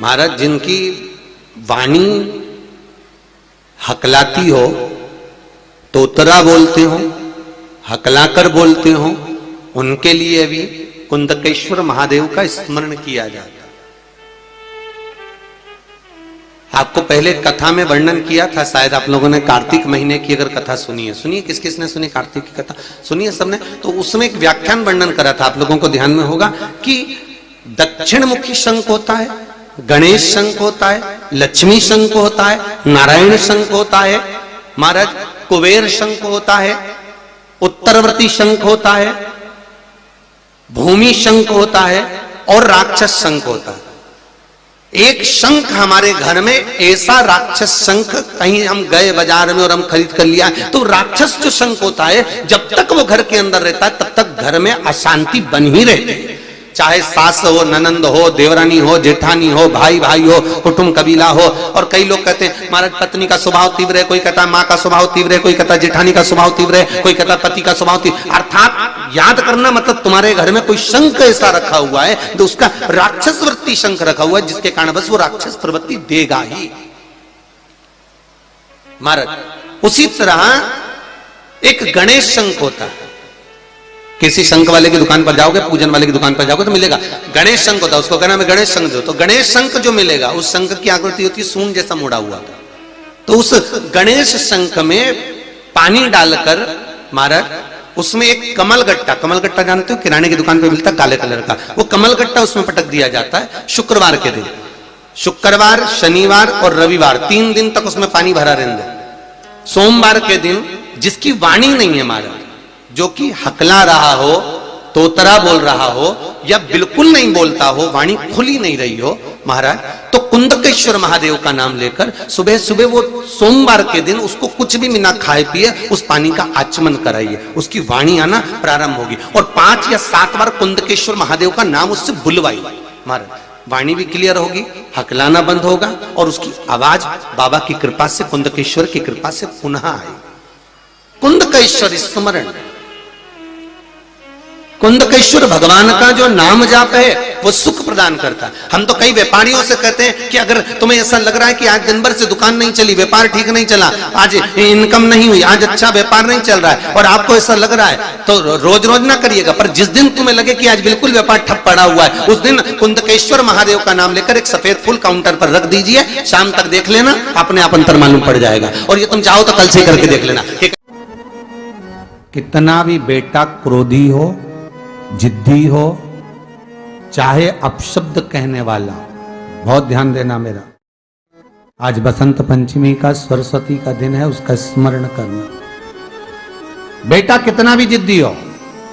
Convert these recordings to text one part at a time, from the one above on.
महाराज जिनकी वाणी हकलाती हो, तोतरा बोलते हो, हकलाकर बोलते हो, उनके लिए भी कुंदकेश्वर महादेव का स्मरण किया जाता। आपको पहले कथा में वर्णन किया था, शायद आप लोगों ने कार्तिक महीने की अगर कथा सुनी है, सुनिए किस किस ने सुनी कार्तिक की कथा, सुनिए सबने। तो उसमें एक व्याख्यान वर्णन करा था, आप लोगों को ध्यान में होगा कि दक्षिण मुखी शंख होता है, गणेश शंख होता है, लक्ष्मी शंख होता है, नारायण शंख होता है, महाराज कुबेर शंख होता है, उत्तरवर्ती शंख होता है, भूमि शंख होता है और राक्षस शंख होता है। एक शंख हमारे घर में ऐसा राक्षस शंख, कहीं हम गए बाजार में और हम खरीद कर लिया, तो राक्षस जो शंख होता है जब तक वो घर के अंदर रहता है तब तक घर में अशांति बन ही रहती है। चाहे सास हो, ननंद हो, देवरानी हो, जेठानी हो, भाई भाई हो, कुटुंब कबीला हो। और कई लोग कहते हैं महाराज पत्नी का स्वभाव तीव्र है, कोई कहता है माँ का स्वभाव तीव्र है, कोई कहता है जेठानी का स्वभाव तीव्र है, कोई कहता है पति का स्वभाव तीव्र। अर्थात याद करना मतलब तुम्हारे घर में कोई शंख ऐसा रखा हुआ है तो उसका राक्षस वृत्ति शंख रखा हुआ है, जिसके कारण बस वो राक्षस प्रवृत्ति देगा ही महाराज। उसी तरह एक गणेश शंख होता है। किसी शंख वाले की दुकान पर जाओगे, पूजन वाले की दुकान पर जाओगे तो मिलेगा गणेश शंख होता है, उसको कहना है गणेश शंख दो। तो गणेश शंख जो मिलेगा उस शंख की आकृति होती है सूंड जैसा मुड़ा हुआ। तो उस गणेश शंख में पानी डालकर महाराज उसमें एक कमलगट्टा, कमलगट्टा जानते हो किराने की दुकान पे मिलता है काले कलर का, वो कमलगट्टा उसमें पटक दिया जाता है शुक्रवार के दिन। शुक्रवार, शनिवार और रविवार 3 दिन तक उसमें पानी भरा रहने दो। सोमवार के दिन जिसकी वाणी नहीं है महाराज, जो कि हकला रहा हो, तोतरा बोल रहा हो या बिल्कुल नहीं बोलता हो, वाणी खुली नहीं रही हो महाराज, तो कुंदकेश्वर महादेव का नाम लेकर सुबह सुबह वो सोमवार के दिन उसको कुछ भी बिना खाए पिए उस पानी का आचमन कराइए, उसकी वाणी आना प्रारंभ होगी। और 5 या 7 बार कुंदकेश्वर महादेव का नाम उससे बुलवाई महाराज, वाणी भी क्लियर होगी, हकलाना बंद होगा और उसकी आवाज बाबा की कृपा से, कुंदकेश्वर की कृपा से पुनः आएगी। कुंदकेश्वर स्मरण, कुंदकेश्वर भगवान का जो नाम जाप है वो सुख प्रदान करता है। हम तो कई व्यापारियों से कहते हैं कि अगर तुम्हें ऐसा लग रहा है कि आज दिन भर से दुकान नहीं चली, व्यापार ठीक नहीं चला, आज इनकम नहीं हुई, आज अच्छा व्यापार नहीं चल रहा है और आपको ऐसा लग रहा है तो रोज रोज ना करिएगा, पर जिस दिन तुम्हें लगे कि आज बिल्कुल व्यापार ठप पड़ा हुआ है उस दिन कुंदकेश्वर महादेव का नाम लेकर एक सफेद फूल काउंटर पर रख दीजिए, शाम तक देख लेना, अपने आप अंतर मालूम पड़ जाएगा। और ये तुम चाहो तो कल से करके देख लेना। कितना भी बेटा क्रोधी हो, जिद्दी हो, चाहे अपशब्द कहने वाला, बहुत ध्यान देना मेरा, आज बसंत पंचमी का, सरस्वती का दिन है, उसका स्मरण करना। बेटा कितना भी जिद्दी हो,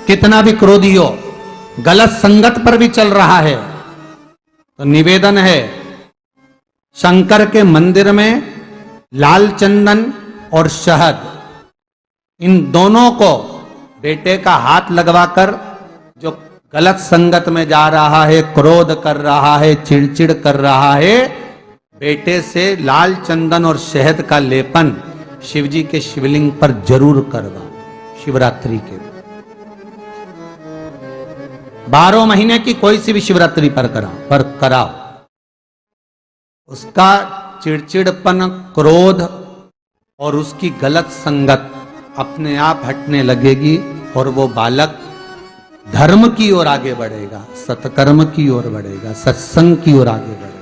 कितना भी क्रोधी हो, गलत संगत पर भी चल रहा है तो निवेदन है शंकर के मंदिर में लाल चंदन और शहद, इन दोनों को बेटे का हाथ लगवाकर जो गलत संगत में जा रहा है, क्रोध कर रहा है, चिड़चिड़ कर रहा है, बेटे से लाल चंदन और शहद का लेपन शिवजी के शिवलिंग पर जरूर करवा, शिवरात्रि के 12 महीने की कोई सी भी शिवरात्रि पर कराओ। उसका चिड़चिड़पन, क्रोध और उसकी गलत संगत अपने आप हटने लगेगी और वो बालक धर्म की ओर आगे बढ़ेगा, सत्कर्म की ओर बढ़ेगा, सत्संग की ओर आगे बढ़ेगा।